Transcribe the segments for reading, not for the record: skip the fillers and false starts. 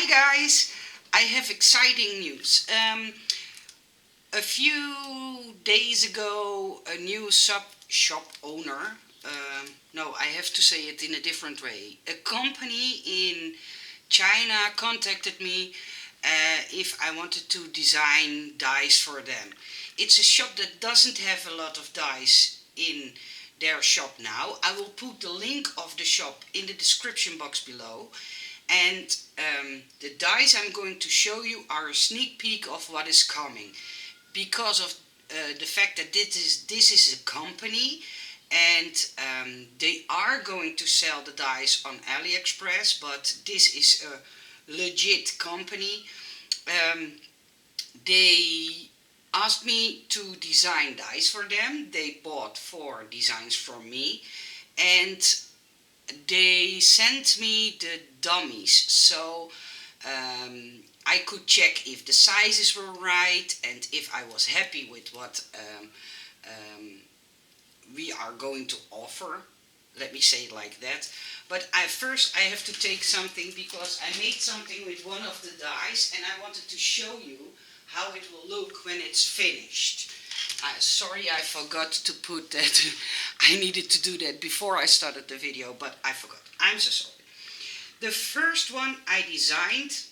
Hi guys, I have exciting news. A few days ago, a new shop owner, no, I have to say it in a different way. A company in China contacted me if I wanted to design dice for them. It's a shop that doesn't have a lot of dice in their shop now. I will put the link of the shop in the description box below. And the dice I'm going to show you are a sneak peek of what is coming. Because of the fact that this is a company and they are going to sell the dice on AliExpress, but this is a legit company. They asked me to design dice for them. They bought 4 designs from me, and they sent me the dummies, so I could check if the sizes were right and if I was happy with what we are going to offer. Let me say it like that. But first I have to take something because I made something with one of the dies and I wanted to show you how it will look when it's finished. Sorry, I forgot to put that. I needed to do that before I started the video, but I forgot. I'm so sorry. The first one I designed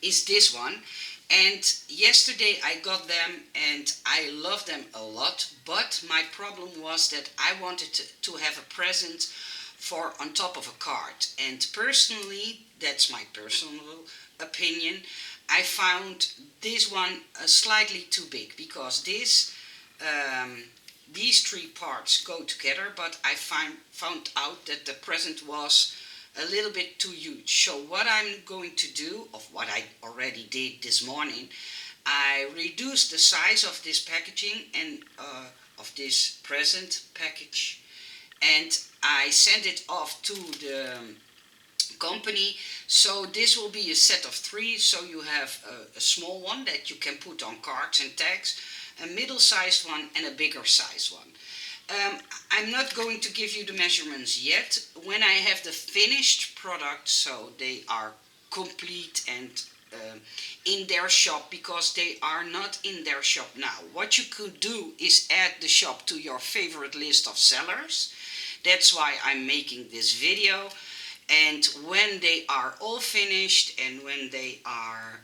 is this one. And yesterday I got them and I love them a lot. But my problem was that I wanted to have a present for on top of a card. And personally, that's my personal opinion, I found this one slightly too big because these 3 parts go together, but I found out that the present was a little bit too huge. So what I'm going to do, of what I already did this morning, I reduced the size of this packaging and of this present package, and I sent it off to the company. So this will be a set of 3, so you have a small one that you can put on cards and tags, a middle-sized one and a bigger size one. I'm not going to give you the measurements yet. When I have the finished product, so they are complete and in their shop, because they are not in their shop now. What you could do is add the shop to your favorite list of sellers. That's why I'm making this video. And when they are all finished and when they are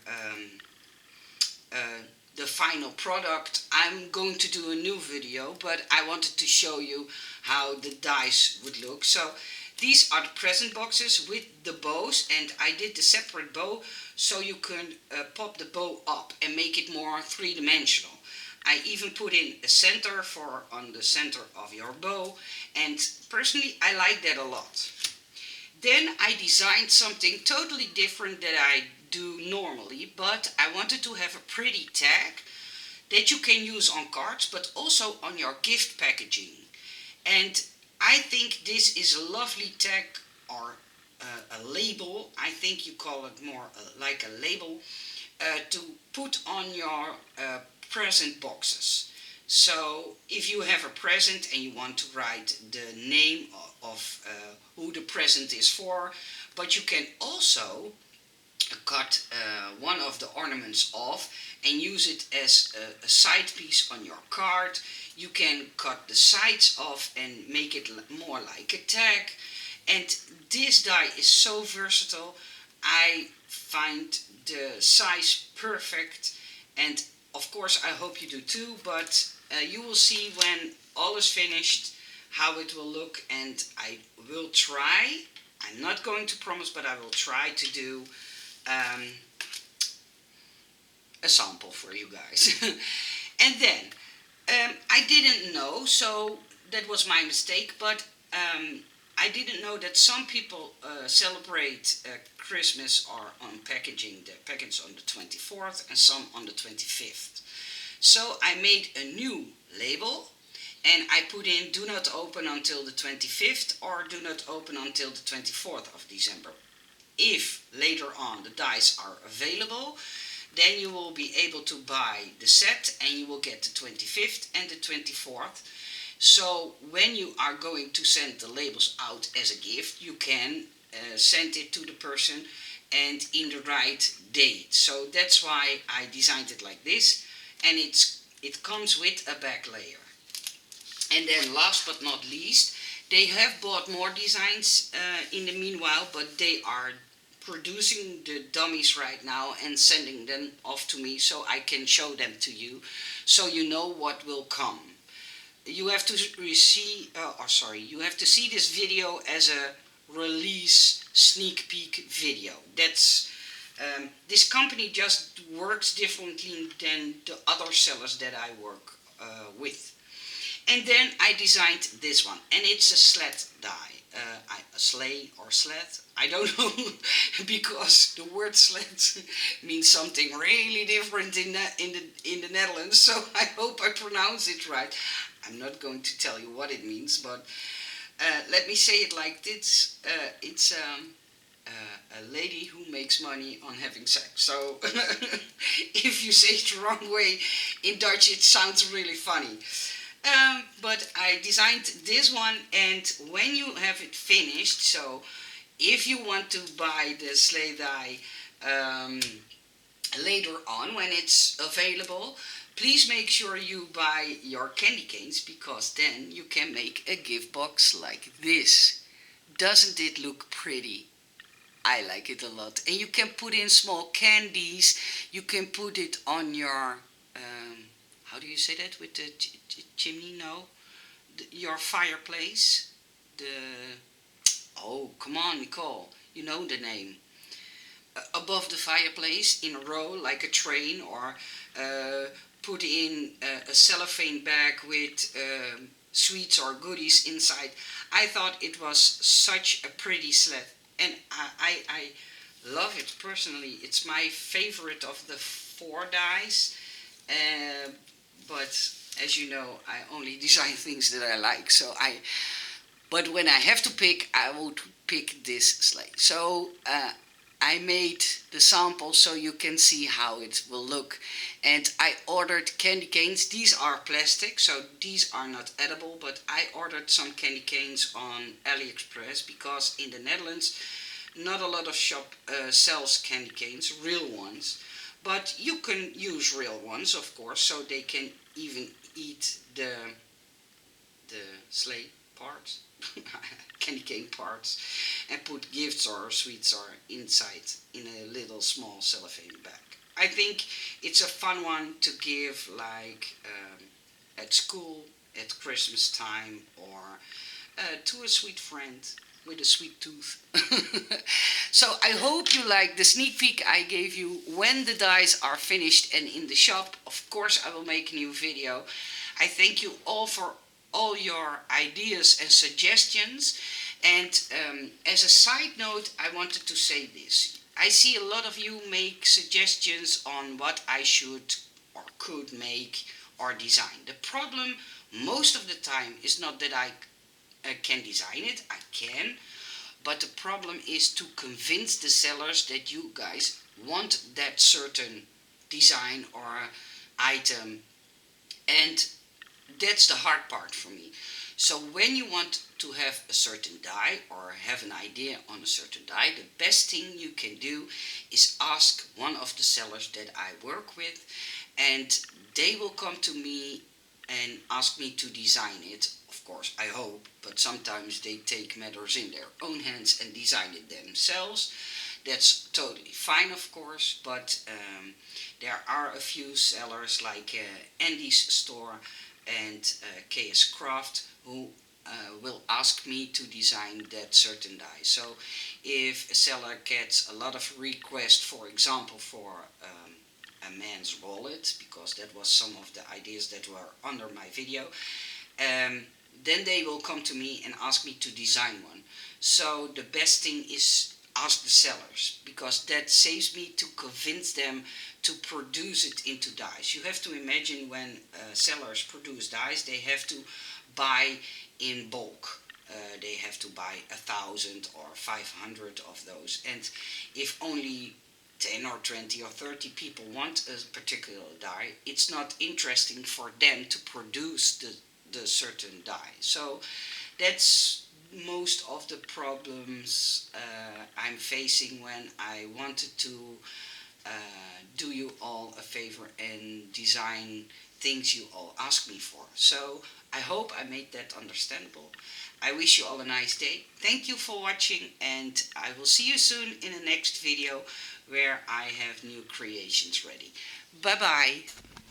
the final product, I'm going to do a new video, but I wanted to show you how the dice would look. So these are the present boxes with the bows, and I did the separate bow so you can pop the bow up and make it more three-dimensional. I even put in a center on the center of your bow, and personally I like that a lot. Then I designed something totally different that I do normally, but I wanted to have a pretty tag that you can use on cards but also on your gift packaging. And I think this is a lovely tag, or a label. I think you call it more like a label to put on your present boxes. So if you have a present and you want to write the name of who the present is for, but you can also cut one of the ornaments off and use it as a side piece on your card. You can cut the sides off and make it more like a tag. And this die is so versatile. I find the size perfect, and of course I hope you do too, but you will see when all is finished how it will look, and I will try, I'm not going to promise, but I will try to do a sample for you guys. And then I didn't know, so that was my mistake, but I didn't know that some people celebrate Christmas or on packaging the package on the 24th and some on the 25th. So I made a new label and I put in do not open until the 25th or do not open until the 24th of December. If later on the dice are available, then you will be able to buy the set and you will get the 25th and the 24th. So when you are going to send the labels out as a gift, you can send it to the person and in the right date. So that's why I designed it like this, and it comes with a back layer. And then last but not least, they have bought more designs in the meanwhile, but they are producing the dummies right now and sending them off to me so I can show them to you, so you know what will come. You have to you have to see this video as a release sneak peek video. That's this company just works differently than the other sellers that I work with. And then I designed this one, and it's a sled die. A sleigh or sled, I don't know, because the word sled means something really different in the Netherlands. So I hope I pronounce it right. I'm not going to tell you what it means, but let me say it like this: it's a lady who makes money on having sex. So if you say it the wrong way in Dutch, it sounds really funny. But I designed this one, and when you have it finished, so if you want to buy the sleigh die later on when it's available, please make sure you buy your candy canes, because then you can make a gift box like this. Doesn't it look pretty? I like it a lot. And you can put in small candies. You can put it on your how do you say that, with the chimney? No, your fireplace. The oh, come on, Nicole, you know the name. Above the fireplace in a row like a train, or put in a cellophane bag with sweets or goodies inside. I thought it was such a pretty sled, and I love it personally. It's my favorite of the four dies. Uh, but as you know, I only design things that I like. But when I have to pick, I would pick this sleigh. So I made the sample so you can see how it will look. And I ordered candy canes. These are plastic, so these are not edible, but I ordered some candy canes on AliExpress, because in the Netherlands, not a lot of shop sells candy canes, real ones. But you can use real ones, of course, so they can even eat the sleigh parts, candy cane parts, and put gifts or sweets or inside in a little small cellophane bag. I think it's a fun one to give, like at school, at Christmas time, or to a sweet friend with a sweet tooth. So I hope you like the sneak peek I gave you. When the dies are finished and in the shop, of course I will make a new video. I thank you all for all your ideas and suggestions. And as a side note, I wanted to say this. I see a lot of you make suggestions on what I should or could make or design. The problem most of the time is not that I can design it. I can. But the problem is to convince the sellers that you guys want that certain design or item. And that's the hard part for me. So when you want to have a certain die or have an idea on a certain die, the best thing you can do is ask one of the sellers that I work with, and they will come to me and ask me to design it. Of course, I hope, but sometimes they take matters in their own hands and design it themselves. That's totally fine, of course, but there are a few sellers like Andy's store and KS Craft who will ask me to design that certain die. So if a seller gets a lot of requests, for example, for a man's wallet, because that was some of the ideas that were under my video, then they will come to me and ask me to design one. So the best thing is ask the sellers, because that saves me to convince them to produce it into dies. You have to imagine, when sellers produce dies, they have to buy in bulk. They have to buy 1,000 or 500 of those, and if only 10 or 20 or 30 people want a particular die, it's not interesting for them to produce the certain die. So that's most of the problems I'm facing when I wanted to uh, do you all a favor and design things you all ask me for. So I hope I made that understandable. I wish you all a nice day. Thank you for watching, and I will see you soon in the next video where I have new creations ready. Bye bye.